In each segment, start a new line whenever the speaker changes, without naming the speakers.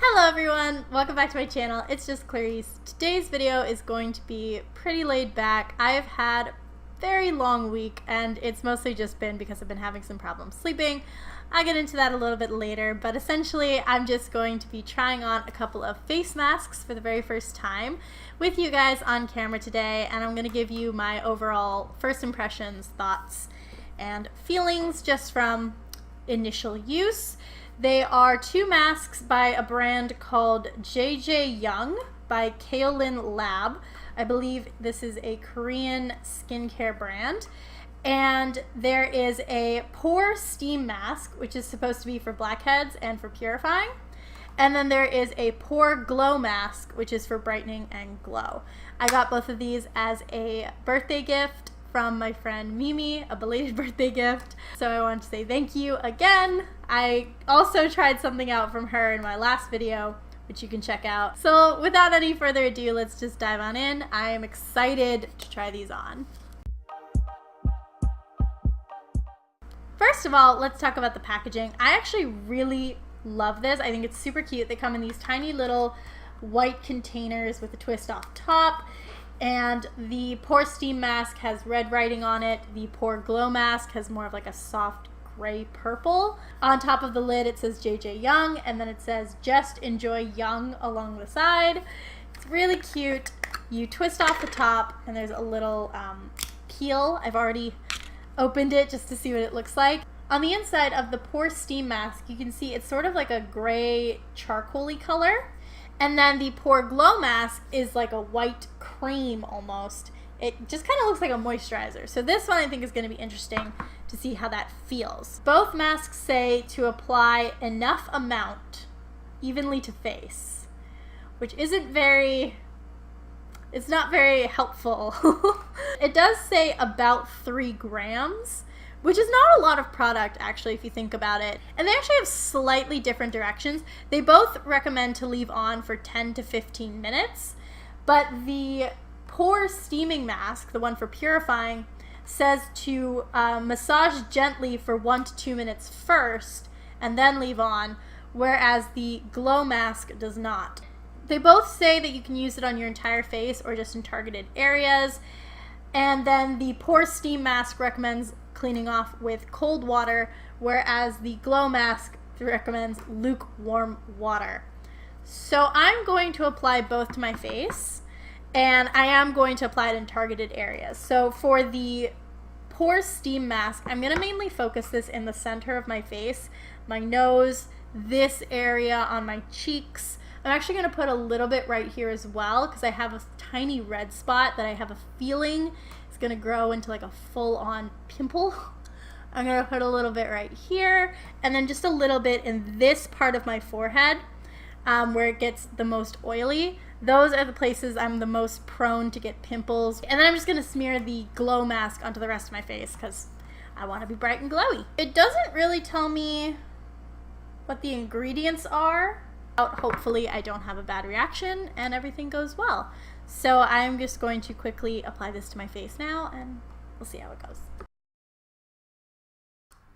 Hello everyone, welcome back to my channel. It's just Clarice. Today's video is going to be pretty laid back. I have had a very long week and it's mostly just been because I've been having some problems sleeping. I'll get into that a little bit later, but essentially I'm just going to be trying on a couple of face masks for the very first time with you guys on camera today, and I'm going to give you my overall first impressions, thoughts, and feelings just from initial use. They are two masks by a brand called JJ by Kaolin Lab. I believe this is a Korean skincare brand. And there is a pore steam mask, which is supposed to be for blackheads and for purifying. And then there is a pore glow mask, which is for brightening and glow. I got both of these as a birthday gift from my friend Mimi, a belated birthday gift. So I want to say thank you again. I also tried something out from her in my last video, which you can check out. So without any further ado, let's just dive on in. I am excited to try these on. First of all, let's talk about the packaging. I actually really love this. I think it's super cute. They come in these tiny little white containers with a twist off top. And the pore steam mask has red writing on it. The pore glow mask has more of like a soft gray purple. On top of the lid it says JJ Young, and then it says just enjoy young along the side. It's really cute. You twist off the top and there's a little peel. I've already opened it just to see what it looks like. On the inside of the pore steam mask you can see it's sort of like a gray charcoaly color. And then the pore glow mask is like a white cream almost. It just kind of looks like a moisturizer. So this one I think is going to be interesting to see how that feels. Both masks say to apply enough amount evenly to face, which isn't very, it's not very helpful. It does say about 3 grams, which is not a lot of product actually if you think about it. And they actually have slightly different directions. They both recommend to leave on for 10 to 15 minutes, but the pore steaming mask, the one for purifying, says to massage gently for 1 to 2 minutes first and then leave on, whereas the glow mask does not. They both say that you can use it on your entire face or just in targeted areas. And then the pore steam mask recommends cleaning off with cold water, whereas the glow mask recommends lukewarm water. So I'm going to apply both to my face, and I am going to apply it in targeted areas. So for the pore steam mask, I'm going to mainly focus this in the center of my face, my nose, this area on my cheeks. I'm actually going to put a little bit right here as well because I have a tiny red spot that I have a feeling is going to grow into like a full-on pimple. I'm going to put a little bit right here and then just a little bit in this part of my forehead where it gets the most oily. Those are the places I'm the most prone to get pimples. And then I'm just going to smear the glow mask onto the rest of my face because I want to be bright and glowy. It doesn't really tell me what the ingredients are. Hopefully I don't have a bad reaction and everything goes well. So I'm just going to quickly apply this to my face now and we'll see how it goes.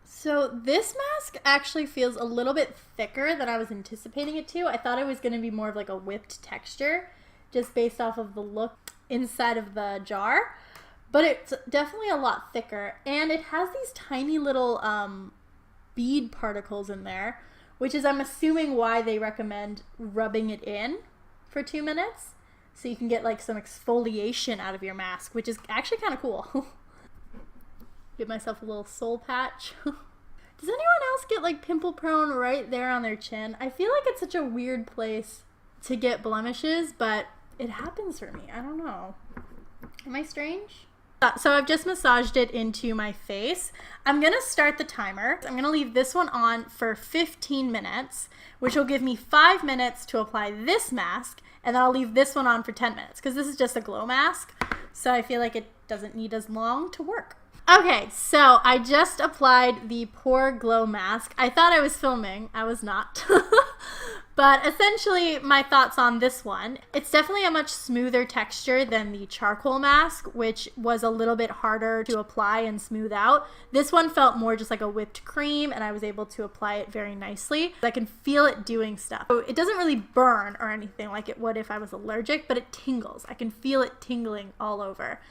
So this mask actually feels a little bit thicker than I was anticipating it to. I thought it was going to be more of like a whipped texture just based off of the look inside of the jar, but it's definitely a lot thicker, and it has these tiny little bead particles in there, which is, I'm assuming, why they recommend rubbing it in for 2 minutes so you can get like some exfoliation out of your mask, which is actually kind of cool. Give myself a little soul patch. Does anyone else get like pimple prone right there on their chin? I feel like it's such a weird place to get blemishes, but it happens for me. I don't know. Am I strange? So I've just massaged it into my face. I'm gonna start the timer. I'm gonna leave this one on for 15 minutes, which will give me 5 minutes to apply this mask, and then I'll leave this one on for 10 minutes because this is just a glow mask, so I feel like it doesn't need as long to work. Okay, so I just applied the pore glow mask. I thought I was filming. I was not. But essentially, my thoughts on this one. It's definitely a much smoother texture than the charcoal mask, which was a little bit harder to apply and smooth out. This one felt more just like a whipped cream, and I was able to apply it very nicely. I can feel it doing stuff. So it doesn't really burn or anything like it would if I was allergic, but it tingles. I can feel it tingling all over.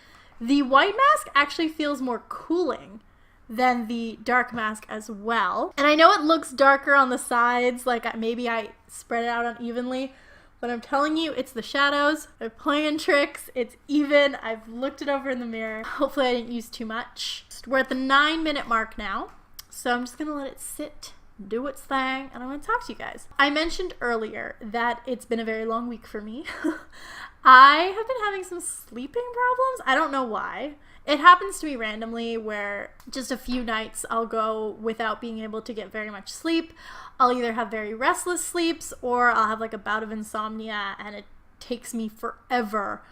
The white mask actually feels more cooling than the dark mask as well. And I know it looks darker on the sides, like maybe I spread it out unevenly, but I'm telling you, it's the shadows. They're playing tricks. It's even. I've looked it over in the mirror. Hopefully I didn't use too much. We're at the 9-minute mark now, so I'm just gonna let it sit, do its thing, and I'm gonna talk to you guys. I mentioned earlier that it's been a very long week for me. I have been having some sleeping problems. I don't know why. It happens to me randomly where just a few nights I'll go without being able to get very much sleep. I'll either have very restless sleeps or I'll have like a bout of insomnia and it takes me forever,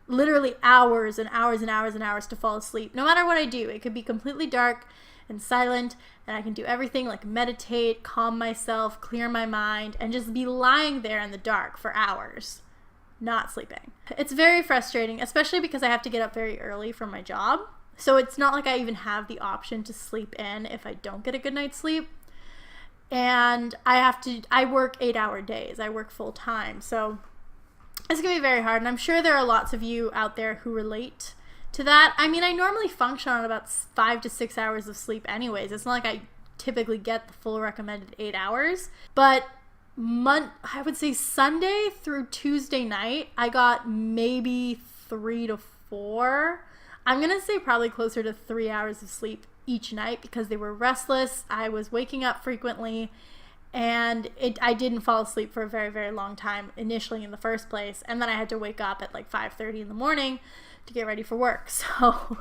literally hours and hours and hours and hours to fall asleep. No matter what I do, it could be completely dark and silent and I can do everything like meditate, calm myself, clear my mind, and just be lying there in the dark for hours, not sleeping. It's very frustrating, especially because I have to get up very early for my job. So it's not like I even have the option to sleep in if I don't get a good night's sleep. And I work 8-hour days. I work full time. So it's gonna be very hard. And I'm sure there are lots of you out there who relate to that. I mean, I normally function on about 5 to 6 hours of sleep anyways. It's not like I typically get the full recommended 8 hours, but I would say Sunday through Tuesday night, I got maybe 3 to 4. I'm going to say probably closer to 3 hours of sleep each night because they were restless. I was waking up frequently and I didn't fall asleep for a very, very long time initially in the first place. And then I had to wake up at like 5:30 in the morning to get ready for work. So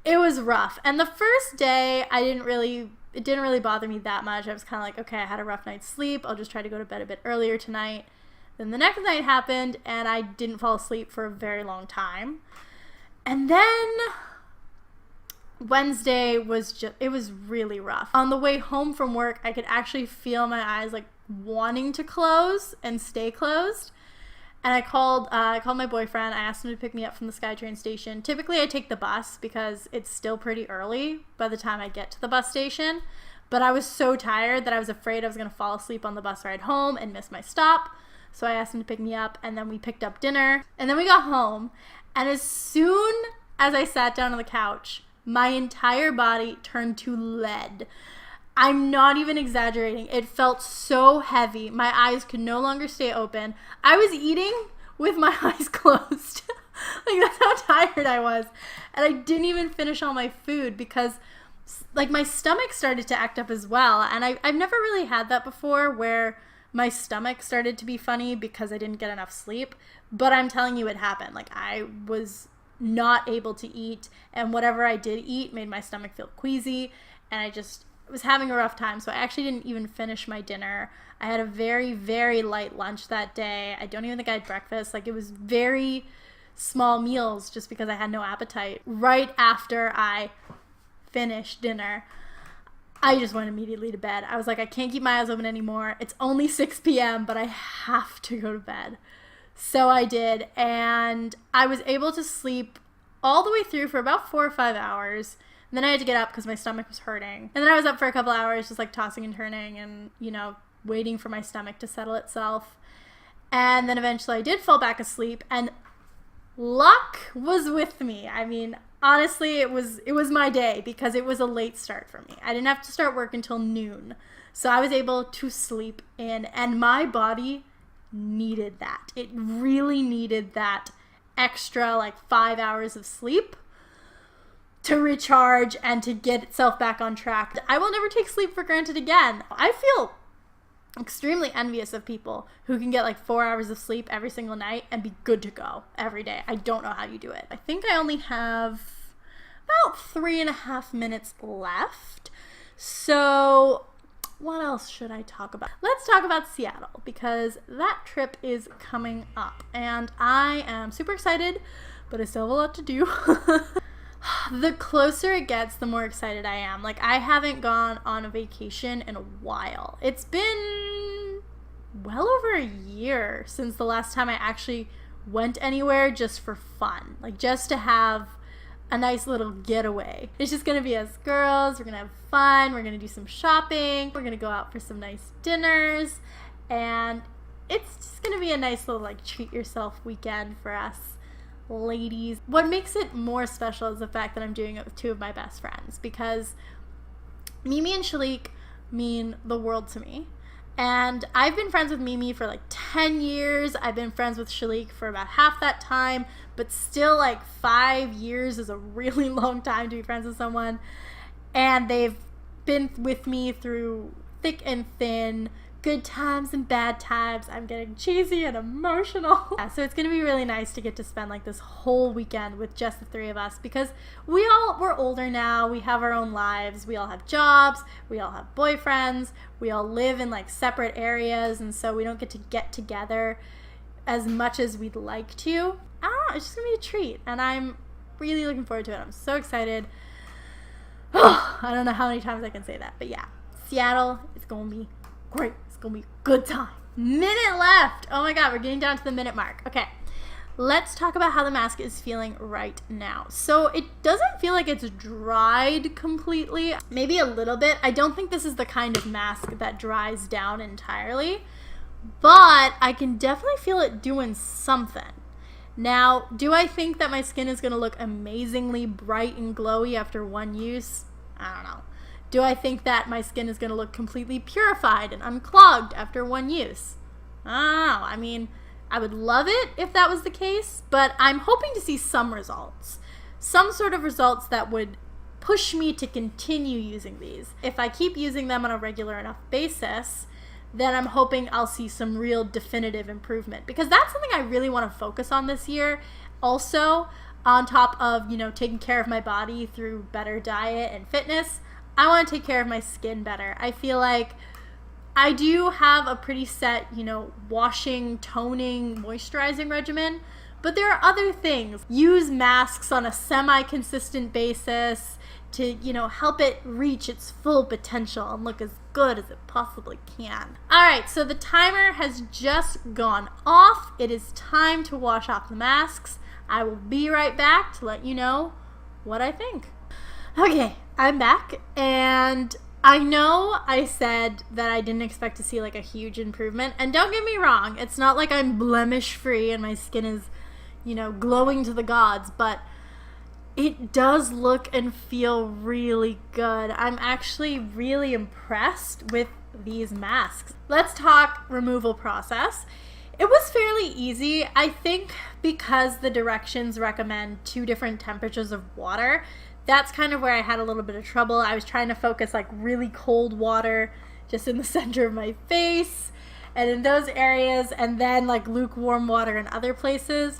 it was rough. And the first day it didn't really bother me that much. I was kind of like, okay, I had a rough night's sleep. I'll just try to go to bed a bit earlier tonight. Then the next night happened and I didn't fall asleep for a very long time. And then Wednesday it was really rough. On the way home from work, I could actually feel my eyes like wanting to close and stay closed. And I called my boyfriend. I asked him to pick me up from the SkyTrain station. Typically, I take the bus because it's still pretty early by the time I get to the bus station. But I was so tired that I was afraid I was going to fall asleep on the bus ride home and miss my stop. So I asked him to pick me up, and then we picked up dinner. And then we got home. And as soon as I sat down on the couch, my entire body turned to lead. I'm not even exaggerating. It felt so heavy. My eyes could no longer stay open. I was eating with my eyes closed. Like, that's how tired I was. And I didn't even finish all my food because, like, my stomach started to act up as well. And I've never really had that before where my stomach started to be funny because I didn't get enough sleep. But I'm telling you, it happened. Like, I was not able to eat. And whatever I did eat made my stomach feel queasy. And I was having a rough time, so I actually didn't even finish my dinner. I had a very, very light lunch that day. I don't even think I had breakfast. Like, it was very small meals just because I had no appetite. Right after I finished dinner, I just went immediately to bed. I was like, I can't keep my eyes open anymore. It's only 6 p.m., but I have to go to bed. So I did, and I was able to sleep all the way through for about 4 or 5 hours. And then I had to get up because my stomach was hurting. And then I was up for a couple hours just like tossing and turning and, waiting for my stomach to settle itself. And then eventually I did fall back asleep and luck was with me. I mean, honestly, it was my day because it was a late start for me. I didn't have to start work until noon. So I was able to sleep in and my body needed that. It really needed that extra like 5 hours of sleep to recharge and to get itself back on track. I will never take sleep for granted again. I feel extremely envious of people who can get like 4 hours of sleep every single night and be good to go every day. I don't know how you do it. I think I only have about 3.5 minutes left. So what else should I talk about? Let's talk about Seattle because that trip is coming up and I am super excited, but I still have a lot to do. The closer it gets, the more excited I am. Like, I haven't gone on a vacation in a while. It's been well over a year since the last time I actually went anywhere just for fun, like just to have a nice little getaway. It's just gonna be us girls. We're gonna have fun. We're gonna do some shopping. We're gonna go out for some nice dinners, and it's just gonna be a nice little like treat yourself weekend for us ladies. What makes it more special is the fact that I'm doing it with two of my best friends, because Mimi and Shalik mean the world to me. And I've been friends with Mimi for like 10 years. I've been friends with Shalik for about half that time, but still like 5 years is a really long time to be friends with someone. And they've been with me through thick and thin, good times and bad times. I'm getting cheesy and emotional. Yeah, so it's gonna be really nice to get to spend like this whole weekend with just the three of us, because we're older now. We have our own lives. We all have jobs. We all have boyfriends. We all live in like separate areas, and so we don't get together as much as we'd like to. I don't know, it's just gonna be a treat, and I'm really looking forward to it. I'm so excited. I don't know how many times I can say that, but yeah, Seattle is gonna be great. It's gonna be a good time. Minute left. Oh my god, we're getting down to the minute mark. Okay, let's talk about how the mask is feeling right now. So it doesn't feel like it's dried completely, maybe a little bit. I don't think this is the kind of mask that dries down entirely, but I can definitely feel it doing something. Now, do I think that my skin is gonna look amazingly bright and glowy after one use? I don't know. Do I think that my skin is going to look completely purified and unclogged after one use? I don't know. I mean, I would love it if that was the case, but I'm hoping to see some results. Some sort of results that would push me to continue using these. If I keep using them on a regular enough basis, then I'm hoping I'll see some real definitive improvement, because that's something I really want to focus on this year. Also, on top of, taking care of my body through better diet and fitness, I want to take care of my skin better. I feel like I do have a pretty set, washing, toning, moisturizing regimen, but there are other things. Use masks on a semi-consistent basis to, help it reach its full potential and look as good as it possibly can. All right, so the timer has just gone off. It is time to wash off the masks. I will be right back to let you know what I think. Okay, I'm back, and I know I said that I didn't expect to see like a huge improvement, and don't get me wrong, it's not like I'm blemish free and my skin is, glowing to the gods, but it does look and feel really good. I'm actually really impressed with these masks. Let's talk removal process. It was fairly easy, I think, because the directions recommend 2 different temperatures of water. That's kind of where I had a little bit of trouble. I was trying to focus like really cold water just in the center of my face and in those areas, and then like lukewarm water in other places.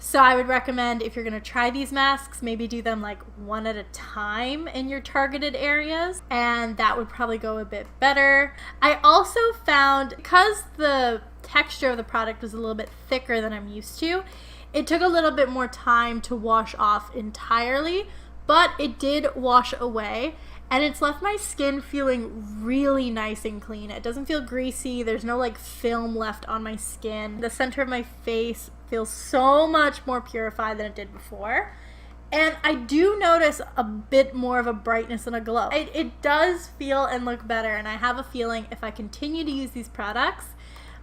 So I would recommend, if you're going to try these masks, maybe do them like one at a time in your targeted areas, and that would probably go a bit better. I also found, because the texture of the product was a little bit thicker than I'm used to, it took a little bit more time to wash off entirely, but it did wash away, and it's left my skin feeling really nice and clean. It doesn't feel greasy. There's no like film left on my skin. The center of my face feels so much more purified than it did before. And I do notice a bit more of a brightness and a glow. It does feel and look better, and I have a feeling if I continue to use these products,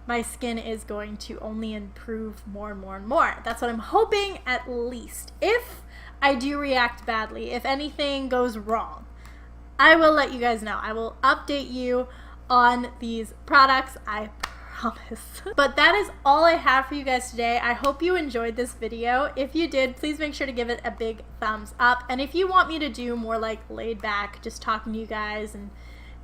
my skin is going to only improve more and more and more. That's what I'm hoping, at least. If I do react badly, if anything goes wrong, I will let you guys know. I will update you on these products, I promise. But that is all I have for you guys today. I hope you enjoyed this video. If you did, please make sure to give it a big thumbs up. And if you want me to do more like laid back, just talking to you guys and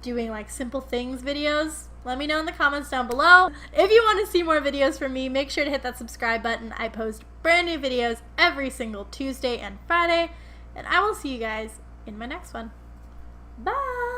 doing like simple things videos, let me know in the comments down below. If you want to see more videos from me, make sure to hit that subscribe button. I post brand new videos every single Tuesday and Friday, and I will see you guys in my next one. Bye!